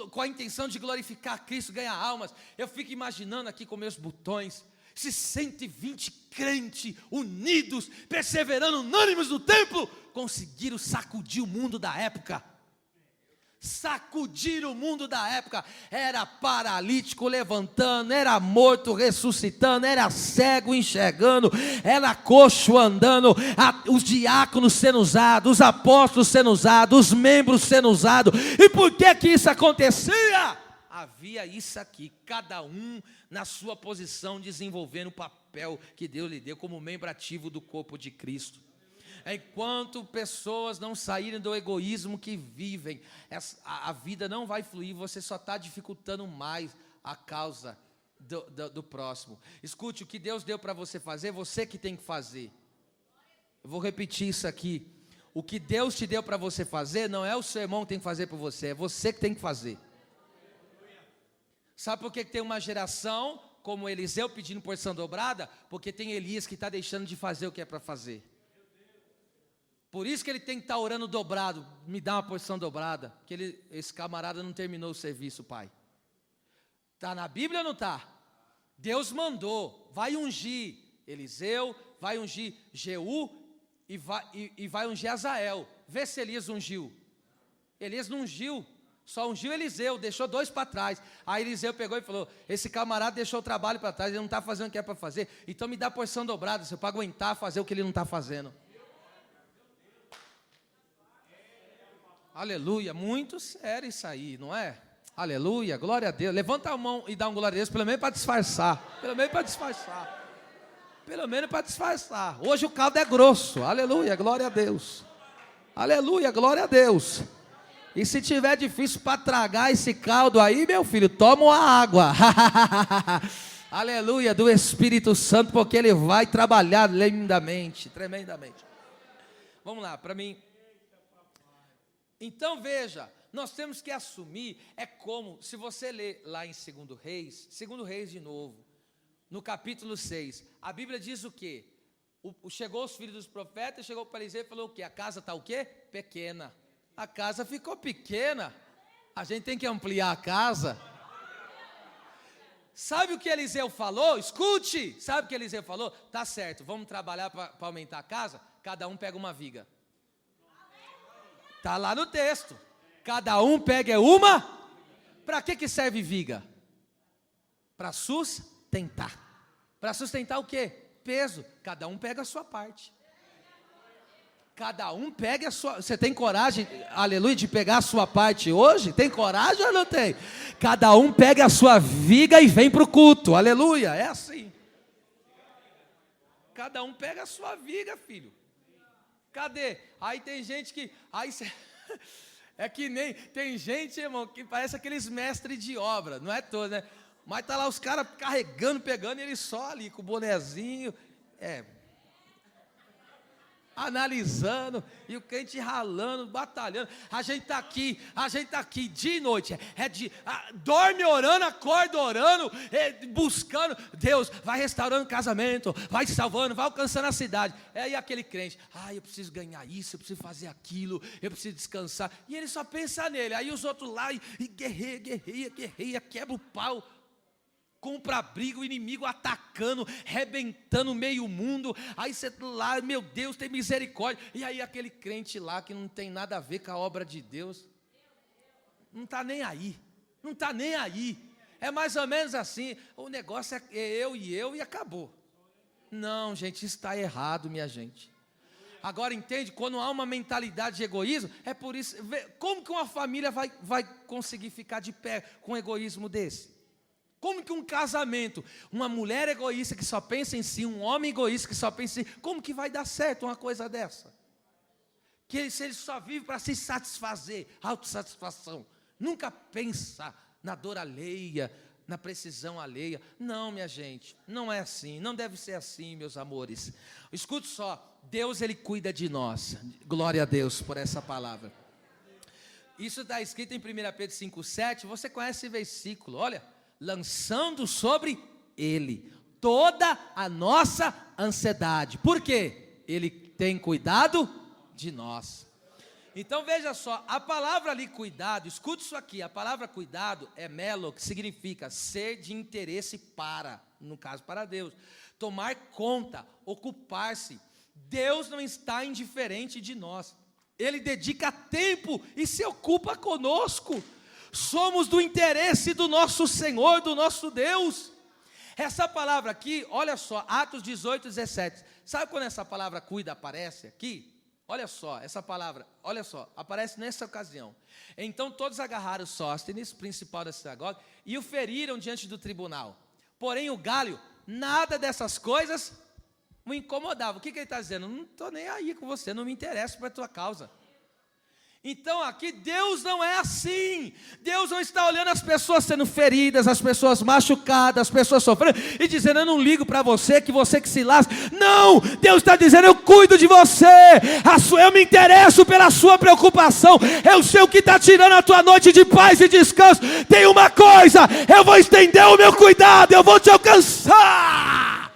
com a intenção de glorificar Cristo, ganhar almas. Eu fico imaginando aqui com meus botões, esses 120 crentes unidos, perseverando, unânimes no templo, conseguiram sacudir o mundo da época. Sacudir o mundo da época. Era paralítico levantando, era morto ressuscitando, era cego enxergando, era coxo andando, os diáconos sendo usados, os apóstolos sendo usados, os membros sendo usados. E por que isso acontecia? Havia isso aqui, cada um na sua posição, desenvolvendo o papel que Deus lhe deu como membro ativo do corpo de Cristo. Enquanto pessoas não saírem do egoísmo que vivem, a vida não vai fluir, você só está dificultando mais a causa do próximo. Escute, o que Deus deu para você fazer, você que tem que fazer. Eu vou repetir isso aqui. O que Deus te deu para você fazer, não é o seu irmão que tem que fazer por você, é você que tem que fazer. Sabe por que tem uma geração como Eliseu pedindo porção dobrada? Porque tem Elias que está deixando de fazer o que é para fazer. Por isso que ele tem que estar orando dobrado, me dá uma porção dobrada, porque esse camarada não terminou o serviço, pai. Está na Bíblia ou não está? Deus mandou, vai ungir Eliseu, vai ungir Jeú e vai ungir Azael. Vê se Elias ungiu. Elias não ungiu, só ungiu Eliseu, deixou 2 para trás. Aí Eliseu pegou e falou, esse camarada deixou o trabalho para trás, ele não está fazendo o que é para fazer, então me dá porção dobrada, você para aguentar fazer o que ele não está fazendo. Aleluia, muito sério isso aí, não é? Aleluia, glória a Deus. Levanta a mão e dá um glória a Deus, pelo menos para disfarçar. Pelo menos para disfarçar. Pelo menos para disfarçar. Hoje o caldo é grosso. Aleluia, glória a Deus. Aleluia, glória a Deus. E se tiver difícil para tragar esse caldo aí, meu filho, toma uma água. Aleluia, do Espírito Santo, porque ele vai trabalhar lindamente, tremendamente. Vamos lá, para mim. Então veja, nós temos que assumir, é como, se você ler lá em 2 Reis de novo, no capítulo 6, a Bíblia diz o quê? Chegou os filhos dos profetas, chegou para Eliseu e falou o quê? A casa está o quê? Pequena. A casa ficou pequena, a gente tem que ampliar a casa. Sabe o que Eliseu falou? Escute, sabe o que Eliseu falou? Tá certo, vamos trabalhar para aumentar a casa? Cada um pega uma viga. Está lá no texto, cada um pega uma. Para que serve viga? Para sustentar. Para sustentar o quê? Peso, cada um pega a sua parte. Cada um pega a sua. Você tem coragem, aleluia, de pegar a sua parte hoje? Tem coragem ou não tem? Cada um pega a sua viga e vem para o culto, aleluia, é assim. Cada um pega a sua viga, filho. Cadê? Aí tem gente que... é que nem... Tem gente, irmão, que parece aqueles mestres de obra. Não é todo, né? Mas tá lá os caras carregando, pegando, e ele só ali com o bonezinho. Analisando, e o crente ralando, batalhando. A gente está aqui dia e noite. Dorme orando, acorda orando, buscando. Deus vai restaurando o casamento, vai salvando, vai alcançando a cidade. E aquele crente, eu preciso ganhar isso, eu preciso fazer aquilo, eu preciso descansar. E ele só pensa nele. Aí os outros lá, e guerreia, quebra o pau. Compra briga, o inimigo atacando, rebentando meio mundo. Aí você lá, meu Deus, tem misericórdia. E aí aquele crente lá que não tem nada a ver com a obra de Deus, não está nem aí, não está nem aí. É mais ou menos assim, o negócio é eu e acabou. Não, gente, isso está errado, minha gente. Agora entende, quando há uma mentalidade de egoísmo, é por isso, como que uma família vai conseguir ficar de pé com um egoísmo desse? Como que um casamento, uma mulher egoísta que só pensa em si, um homem egoísta que só pensa em si, como que vai dar certo uma coisa dessa? Que se ele só vive para se satisfazer, autossatisfação, nunca pensa na dor alheia, na precisão alheia. Não, minha gente, não é assim, não deve ser assim, meus amores. Escute só, Deus, Ele cuida de nós. Glória a Deus por essa palavra. Isso está escrito em 1 Pedro 5,7, você conhece esse versículo, olha, lançando sobre Ele toda a nossa ansiedade. Por quê? Ele tem cuidado de nós. Então veja só, a palavra ali cuidado, escute isso aqui, a palavra cuidado é melo, que significa ser de interesse para, no caso para Deus, tomar conta, ocupar-se. Deus não está indiferente de nós, Ele dedica tempo e se ocupa conosco, somos do interesse do nosso Senhor, do nosso Deus. Essa palavra aqui, olha só, Atos 18:17, sabe quando essa palavra cuida aparece aqui? Olha só, essa palavra, olha só, aparece nessa ocasião. Então todos agarraram Sóstenes, principal da sinagoga, e o feriram diante do tribunal. Porém o Gálio, nada dessas coisas o incomodava. O que ele está dizendo? Não estou nem aí com você, não me interessa para a tua causa. Então aqui Deus não é assim. Deus não está olhando as pessoas sendo feridas, as pessoas machucadas, as pessoas sofrendo e dizendo, eu não ligo para você, que você que se lasca. Não, Deus está dizendo, eu cuido de você, eu me interesso pela sua preocupação, eu sei o que está tirando a tua noite de paz e descanso. Tem uma coisa, eu vou estender o meu cuidado, eu vou te alcançar.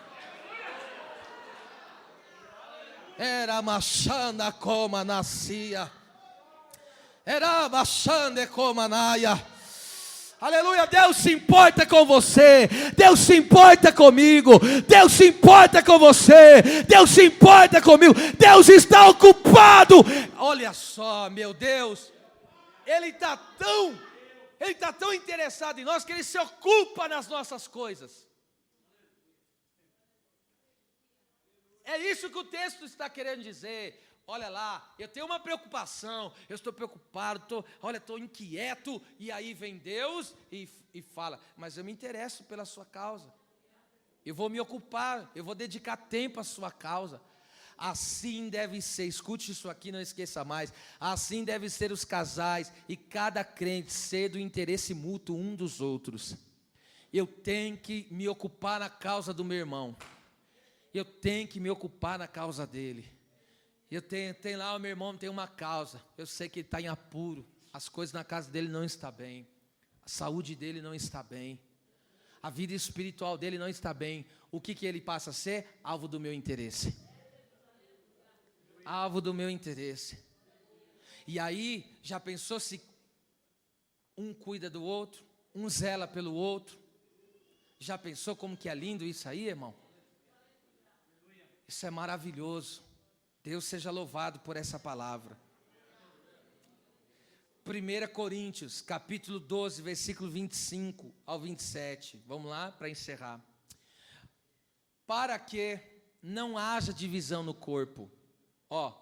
Era machana como nascia. Era baixando como naia. Aleluia, Deus se importa com você, Deus se importa comigo, Deus se importa com você, Deus se importa comigo, Deus está ocupado. Olha só, meu Deus, Ele está tão interessado em nós que Ele se ocupa nas nossas coisas. É isso que o texto está querendo dizer. Olha lá, eu tenho uma preocupação, eu estou preocupado, estou inquieto, e aí vem Deus e fala, mas eu me interesso pela sua causa, eu vou me ocupar, eu vou dedicar tempo à sua causa. Assim deve ser, escute isso aqui, não esqueça mais, assim deve ser os casais e cada crente ser do interesse mútuo um dos outros. Eu tenho que me ocupar na causa do meu irmão, eu tenho que me ocupar na causa dele. Eu tenho lá, o meu irmão tem uma causa, eu sei que ele está em apuro, as coisas na casa dele não estão bem, a saúde dele não está bem, a vida espiritual dele não está bem. O que ele passa a ser? Alvo do meu interesse. Alvo do meu interesse. E aí, já pensou se um cuida do outro, um zela pelo outro? Já pensou como que é lindo isso aí, irmão? Isso é maravilhoso. Deus seja louvado por essa palavra. 1 Coríntios, capítulo 12, versículo 25 ao 27. Vamos lá para encerrar. Para que não haja divisão no corpo,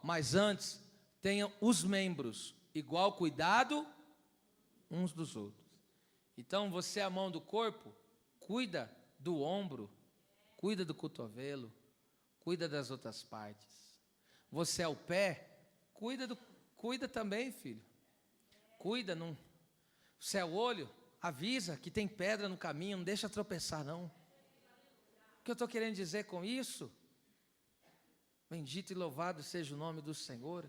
mas antes tenham os membros igual cuidado uns dos outros. Então você é a mão do corpo, cuida do ombro, cuida do cotovelo, cuida das outras partes. Você é o pé, cuida também, filho. Cuida, não. Você é o olho, avisa que tem pedra no caminho, não deixa tropeçar não. O que eu estou querendo dizer com isso? Bendito e louvado seja o nome do Senhor.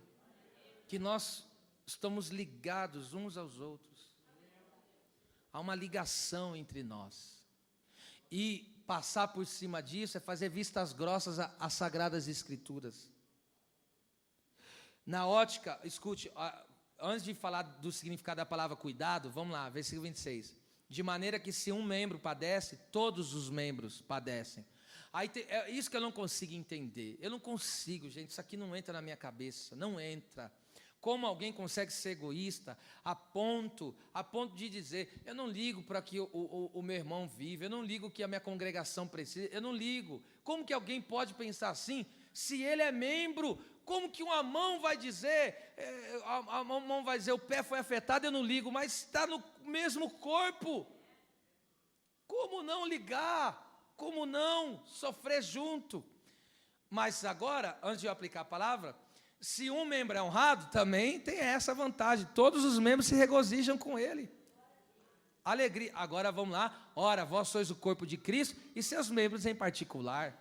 Que nós estamos ligados uns aos outros. Há uma ligação entre nós. E passar por cima disso é fazer vistas grossas às Sagradas Escrituras. Na ótica, escute, antes de falar do significado da palavra cuidado, vamos lá, versículo 26. De maneira que se um membro padece, todos os membros padecem. Aí é isso que eu não consigo entender. Eu não consigo, gente, isso aqui não entra na minha cabeça, não entra. Como alguém consegue ser egoísta a ponto de dizer, eu não ligo para que o meu irmão vive, eu não ligo que a minha congregação precisa, eu não ligo. Como que alguém pode pensar assim, se ele é membro? Como que uma mão vai dizer, a mão vai dizer, o pé foi afetado, eu não ligo, mas está no mesmo corpo. Como não ligar? Como não sofrer junto? Mas agora, antes de eu aplicar a palavra, se um membro é honrado, também tem essa vantagem, todos os membros se regozijam com ele. Alegria. Agora vamos lá. Ora, vós sois o corpo de Cristo e seus membros em particular.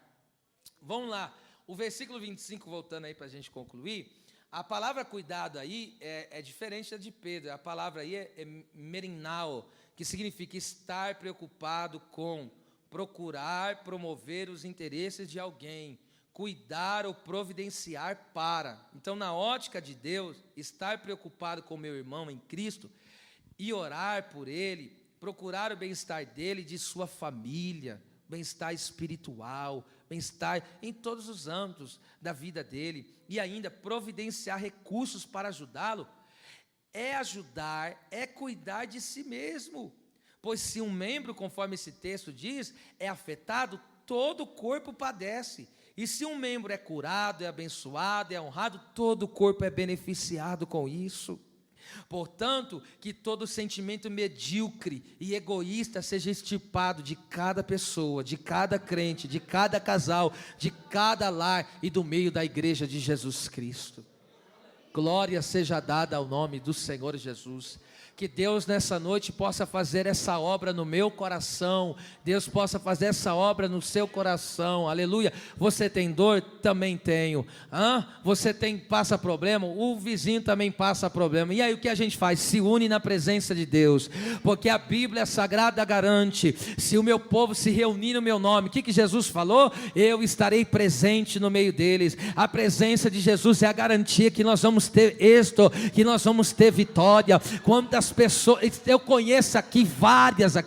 Vamos lá. O versículo 25, voltando aí para a gente concluir. A palavra cuidado aí é diferente da de Pedro. A palavra aí é merinao, que significa estar preocupado com, procurar promover os interesses de alguém, cuidar ou providenciar para. Então, na ótica de Deus, estar preocupado com meu irmão em Cristo e orar por ele, procurar o bem-estar dele e de sua família, bem-estar espiritual, bem-estar em todos os âmbitos da vida dele, e ainda providenciar recursos para ajudá-lo, é ajudar, é cuidar de si mesmo. Pois se um membro, conforme esse texto diz, é afetado, todo o corpo padece. E se um membro é curado, é abençoado, é honrado, todo o corpo é beneficiado com isso. Portanto, que todo sentimento medíocre e egoísta seja extirpado de cada pessoa, de cada crente, de cada casal, de cada lar e do meio da igreja de Jesus Cristo. Glória seja dada ao nome do Senhor Jesus. Que Deus nessa noite possa fazer essa obra no meu coração. Deus possa fazer essa obra no seu coração. Aleluia. Você tem dor? Também tenho. Você passa problema? O vizinho também passa problema. E aí o que a gente faz? Se une na presença de Deus. Porque a Bíblia Sagrada garante: se o meu povo se reunir no meu nome, o que Jesus falou? Eu estarei presente no meio deles. A presença de Jesus é a garantia que nós vamos ter êxito, que nós vamos ter vitória. Quantas pessoas, eu conheço aqui várias e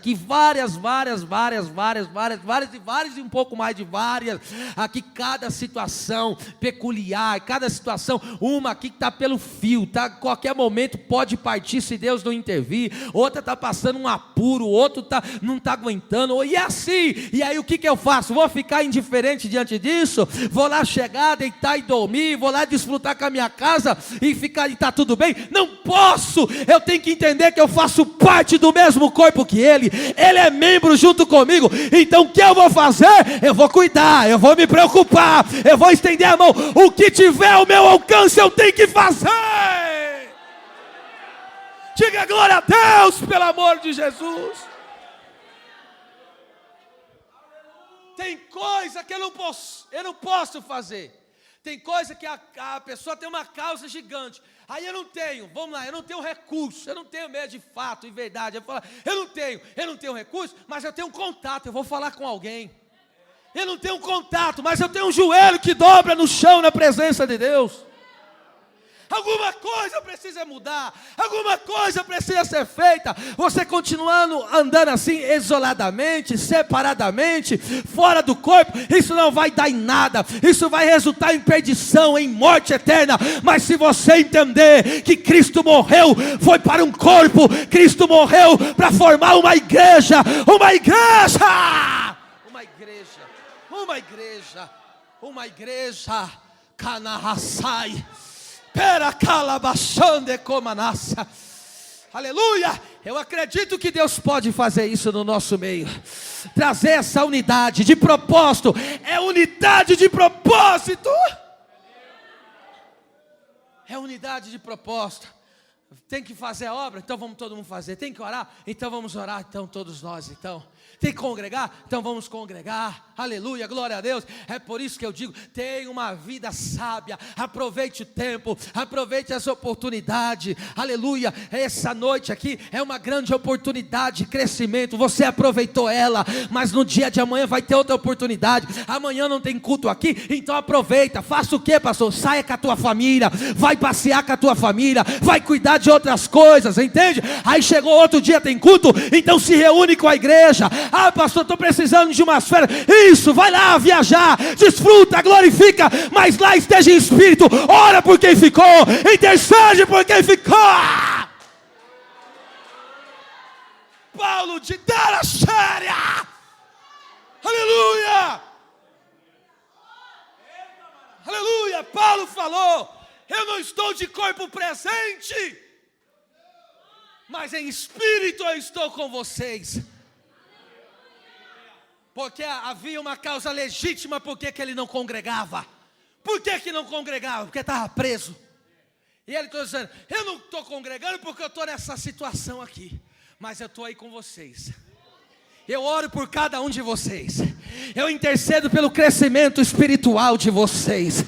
um pouco mais de várias, aqui cada situação peculiar, cada situação, uma aqui que está pelo fio, tá, qualquer momento pode partir se Deus não intervir, outra está passando um apuro, outro não está aguentando, e é assim, e aí o que eu faço? Vou ficar indiferente diante disso? Vou lá chegar, deitar e dormir, vou lá desfrutar com a minha casa e ficar e está tudo bem? Não posso, eu tenho que entender que eu faço parte do mesmo corpo que ele é membro junto comigo, então o que eu vou fazer? Eu vou cuidar, eu vou me preocupar, eu vou estender a mão, o que tiver ao meu alcance eu tenho que fazer. Diga glória a Deus, pelo amor de Jesus. Tem coisa que eu não posso fazer. Tem coisa que a pessoa tem uma causa gigante. Aí eu não tenho, vamos lá, eu não tenho recurso, eu não tenho medo de fato e verdade. Eu falo, eu não tenho recurso, mas eu tenho um contato, eu vou falar com alguém. Eu não tenho um contato, mas eu tenho um joelho que dobra no chão na presença de Deus. Alguma coisa precisa mudar, alguma coisa precisa ser feita. Você continuando andando assim, isoladamente, separadamente, fora do corpo, isso não vai dar em nada, isso vai resultar em perdição, em morte eterna. Mas se você entender que Cristo morreu, foi para um corpo, Cristo morreu para formar uma igreja, Canahassai. Aleluia, eu acredito que Deus pode fazer isso no nosso meio, trazer essa unidade de propósito, é unidade de propósito, é unidade de propósito. Tem que fazer a obra? Então vamos todo mundo fazer. Tem que orar? Então vamos orar, então todos nós, então. Tem que congregar? Então vamos congregar. Aleluia, glória a Deus. É por isso que eu digo, tenha uma vida sábia, aproveite o tempo, aproveite essa oportunidade. Aleluia, essa noite aqui é uma grande oportunidade de crescimento. Você aproveitou ela, mas no dia de amanhã vai ter outra oportunidade. Amanhã não tem culto aqui, então aproveita. Faça o que, pastor? Saia com a tua família, vai passear com a tua família, vai cuidar de outras coisas, entende? Aí chegou outro dia, tem culto, então se reúne com a igreja. Ah, pastor, estou precisando de umas férias. Isso, vai lá viajar, desfruta, glorifica, mas lá esteja em espírito. Ora por quem ficou, intercede por quem ficou. Paulo de Daraxéria, aleluia, aleluia. Paulo falou: eu não estou de corpo presente, mas em espírito eu estou com vocês. Porque havia uma causa legítima por que ele não congregava. Por que não congregava? Porque estava preso. E ele está dizendo, eu não estou congregando porque eu estou nessa situação aqui. mas eu estou aí com vocês. Eu oro por cada um de vocês. Eu intercedo pelo crescimento espiritual de vocês.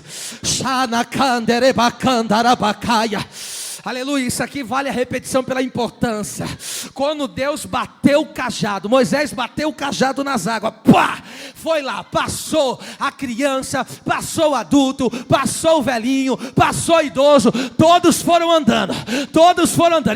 Aleluia, isso aqui vale a repetição pela importância. Quando Deus bateu o cajado, Moisés bateu o cajado nas águas, pá, foi lá, passou a criança, passou o adulto, passou o velhinho, passou o idoso, todos foram andando,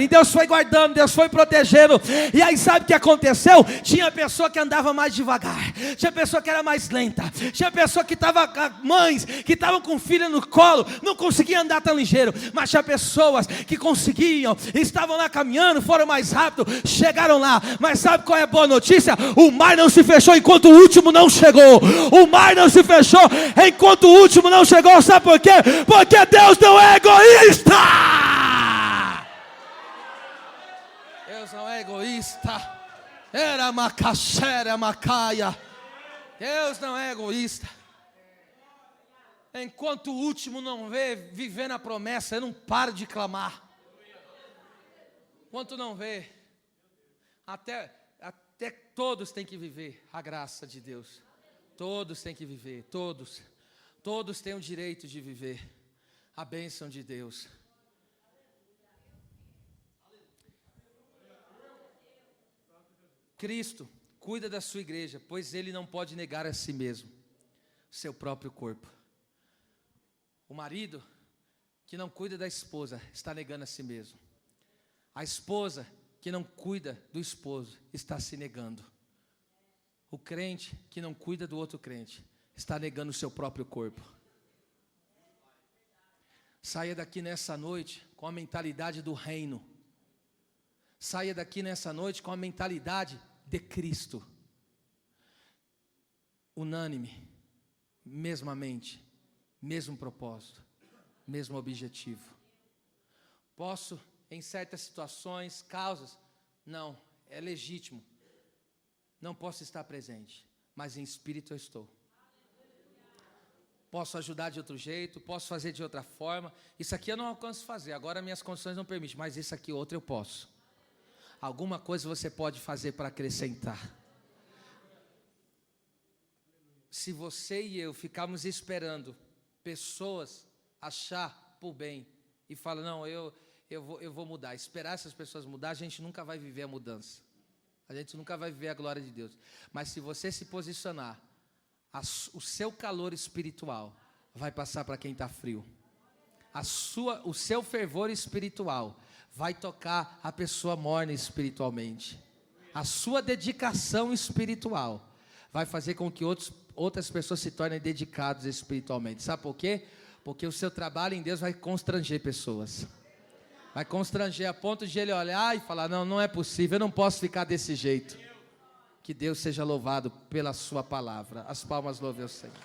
e Deus foi guardando, Deus foi protegendo. E aí sabe o que aconteceu? Tinha pessoa que andava mais devagar, tinha pessoa que era mais lenta, tinha pessoa que estava, mães que estavam com filha no colo, não conseguia andar tão ligeiro, mas tinha pessoas que conseguiam, estavam lá caminhando, foram mais rápido, chegaram lá. Mas sabe qual é a boa notícia? O mar não se fechou enquanto o último não chegou. O mar não se fechou enquanto o último não chegou. Sabe por quê? Porque Deus não é egoísta. Deus não é egoísta. Era macaxera macaia. Deus não é egoísta. Enquanto o último não vê viver na promessa, eu não paro de clamar. Enquanto não vê, até todos têm que viver a graça de Deus. Todos têm que viver, todos têm o direito de viver a bênção de Deus. Cristo cuida da sua igreja, pois Ele não pode negar a si mesmo, seu próprio corpo. O marido que não cuida da esposa está negando a si mesmo. A esposa que não cuida do esposo está se negando. O crente que não cuida do outro crente está negando o seu próprio corpo. Saia daqui nessa noite com a mentalidade do reino. Saia daqui nessa noite com a mentalidade de Cristo. Unânime, mesma mente, mesmo propósito, mesmo objetivo. Posso, em certas situações, causas, não, é legítimo. Não posso estar presente, mas em espírito eu estou. Posso ajudar de outro jeito, posso fazer de outra forma. Isso aqui eu não alcanço fazer, agora minhas condições não permitem, mas isso aqui outro eu posso. Alguma coisa você pode fazer para acrescentar. Se você e eu ficarmos esperando pessoas achar por bem e falar, não, eu vou mudar, esperar essas pessoas mudar, a gente nunca vai viver a mudança. A gente nunca vai viver a glória de Deus. Mas se você se posicionar, o seu calor espiritual vai passar para quem está frio. O seu fervor espiritual vai tocar a pessoa morna espiritualmente. A sua dedicação espiritual vai fazer com que outras pessoas se tornem dedicadas espiritualmente. Sabe por quê? Porque o seu trabalho em Deus vai constranger pessoas. Vai constranger a ponto de ele olhar e falar, não é possível, eu não posso ficar desse jeito. Que Deus seja louvado pela sua palavra. As palmas louvem ao Senhor.